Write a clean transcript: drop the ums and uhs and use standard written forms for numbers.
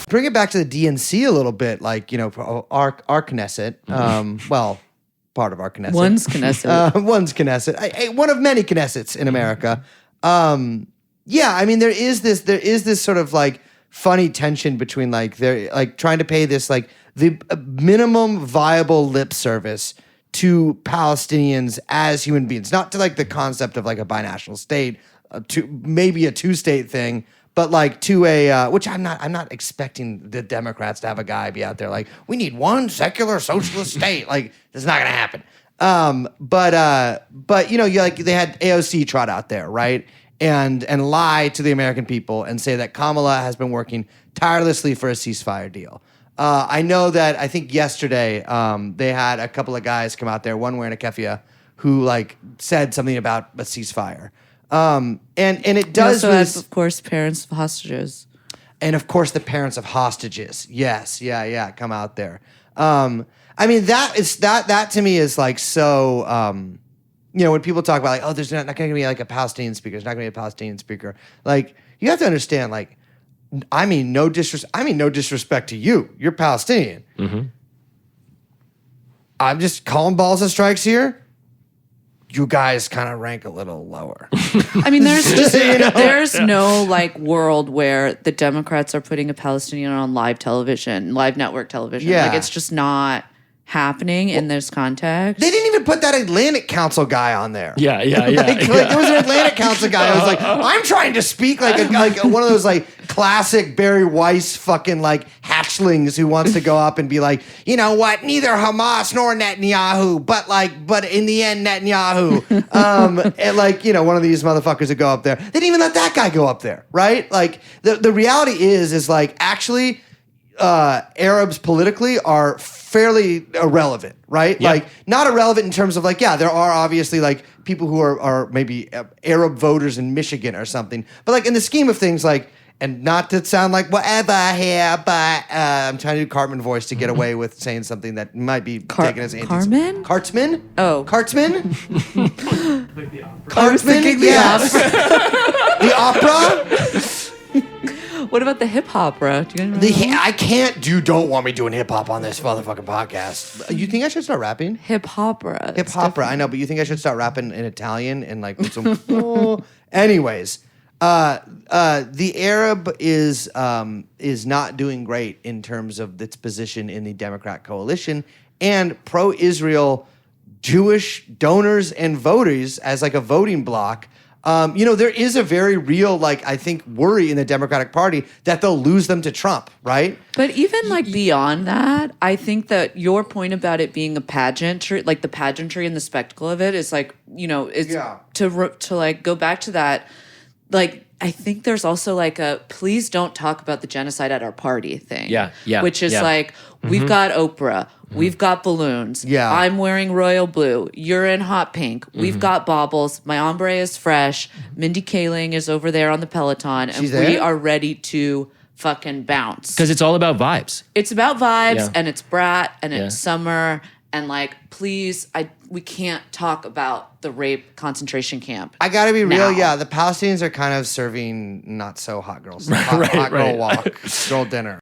Bring it back to the DNC a little bit, like, you know, our Knesset. Well, part of our Knesset. One's Knesset. One's Knesset. One of many Knessets in America. Yeah, I mean, there is this sort of like funny tension between like they're like trying to pay this like the minimum viable lip service to Palestinians as human beings, not to like the concept of like a binational state, to maybe a two-state thing, but like to a which I'm not expecting the Democrats to have a guy be out there like we need one secular socialist state. Like that's not gonna happen. But you know, they had AOC trot out there, right? And lie to the American people and say that Kamala has been working tirelessly for a ceasefire deal. I know that I think yesterday they had a couple of guys come out there, one wearing a keffiyeh, who like said something about a ceasefire. And it does. Also has, of course, parents of hostages. And of course, the parents of hostages. Yes, yeah, come out there. I mean, that to me is like so. You know, when people talk about like, oh, there's not going to be like a Palestinian speaker, there's not going to be a Palestinian speaker. Like, you have to understand, like, I mean, no disrespect to you. You're Palestinian. Mm-hmm. I'm just calling balls and strikes here. You guys kind of rank a little lower. I mean, there's no like world where the Democrats are putting a Palestinian on live network television. Yeah. Like, it's just not happening in this context. They didn't even put that Atlantic Council guy on there. Yeah. Like, there was an Atlantic Council guy. I was like, I'm trying to speak like one of those like classic Barry Weiss fucking like hatchlings who wants to go up and be like, you know what? Neither Hamas nor Netanyahu, but in the end, Netanyahu. And like, you know, one of these motherfuckers that go up there. They didn't even let that guy go up there, right? Like the reality is like actually. Arabs politically are fairly irrelevant, right? Yeah. Like not irrelevant in terms of like, yeah, there are obviously like people who are maybe Arab voters in Michigan or something, but like in the scheme of things, like, and not to sound like whatever here, but I'm trying to do Cartman voice to get away with saying something that might be taken as Cartman? Cartsman? Oh. Cartsman? Like the opera. Cartsman? Yes. The opera? What about the hip opera? Do you guys remember that? I can't don't want me doing hip hop on this motherfucking podcast. You think I should start rapping? Hip opera. Hip opera, I know, but you think I should start rapping in Italian and like with some. Anyways, the Arab is not doing great in terms of its position in the Democrat coalition, and pro-Israel Jewish donors and voters as like a voting bloc. You know, there is a very real, like, I think, worry in the Democratic Party that they'll lose them to Trump, right? Like beyond that, I think that your point about it being a pageantry, like the pageantry and the spectacle of it is like, you know, to like go back to that, like, I think there's also like a please don't talk about the genocide at our party thing. Yeah. Which is like, we've got Oprah. We've got balloons. Yeah. I'm wearing royal blue. You're in hot pink. We've got baubles. My ombre is fresh. Mindy Kaling is over there on the Peloton. And we are ready to fucking bounce. Because it's all about vibes. It's about vibes, and it's Brat, and it's summer. And like, please, we can't talk about the rape concentration camp. I gotta be real, now. yeah. The Palestinians are kind of serving not so hot girls, hot girl walk, girl dinner.